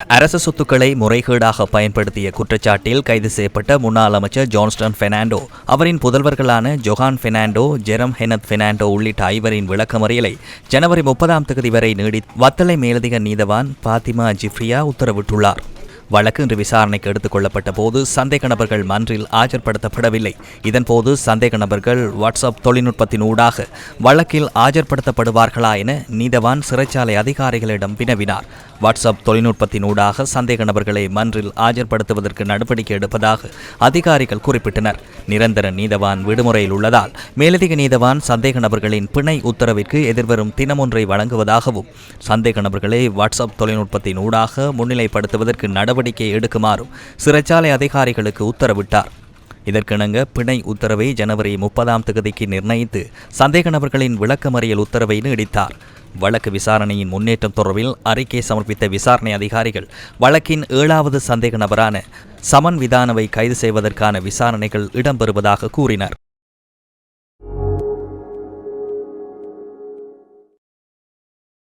அரசு சொத்துக்களை முறைகேடாக பயன்படுத்திய குற்றச்சாட்டில் கைது செய்யப்பட்ட முன்னாள் அமைச்சர் ஜான்ஸ்டன் பெர்னாண்டோ, அவரின் புதல்வர்களான ஜொஹான் பெர்னாண்டோ, ஜெரம் ஹெனத் பெர்னாண்டோ உள்ளிட்ட ஐவரின் விளக்கமறியலை ஜனவரி 30 வரை வத்தளை மேலதிக நீதவான் பாத்திமா ஜிப்ரியா உத்தரவிட்டுள்ளார். வழக்கு இன்று விசாரணைக்கு எடுத்துக் கொள்ளப்பட்ட போது சந்தேக நபர்கள் மன்றில் ஆஜர்படுத்தப்படவில்லை. இதன்போது சந்தேக நபர்கள் வாட்ஸ்அப் தொழில்நுட்பத்தின் ஊடாக வழக்கில் ஆஜர்படுத்தப்படுவார்களா என நீதவான் சிறைச்சாலை அதிகாரிகளிடம் வினவினார். வாட்ஸ்அப் தொழில்நுட்பத்தின் ஊடாக சந்தேக நபர்களை மன்றில் ஆஜர்படுத்துவதற்கு நடவடிக்கை எடுப்பதாக அதிகாரிகள் குறிப்பிட்டனர். நிரந்தர நீதவான் விடுமுறையில் உள்ளதால் மேலதிக நீதவான் சந்தேக நபர்களின் பிணை உத்தரவிற்கு எதிர்வரும் தினமொன்றை வழங்குவதாகவும் சந்தேக நபர்களை வாட்ஸ்அப் தொழில்நுட்பத்தின் ஊடாக முன்னிலைப்படுத்துவதற்கு நடவடிக்கை எடுக்குமாறும் சிறைச்சாலை அதிகாரிகளுக்கு உத்தரவிட்டார். இதற்கிணங்க பிணை உத்தரவை ஜனவரி 30 நிர்ணயித்து சந்தேக நபர்களின் விளக்கமறியல் உத்தரவை நீடித்தார். வழக்கு விசாரணையின் முன்னேற்றம் தொடர்பில் அறிக்கை சமர்ப்பித்த விசாரணை அதிகாரிகள் வழக்கின் 7வது சந்தேக நபரான சமன் விதானவை கைது செய்வதற்கான விசாரணைகள் இடம்பெறுவதாக கூறினர்.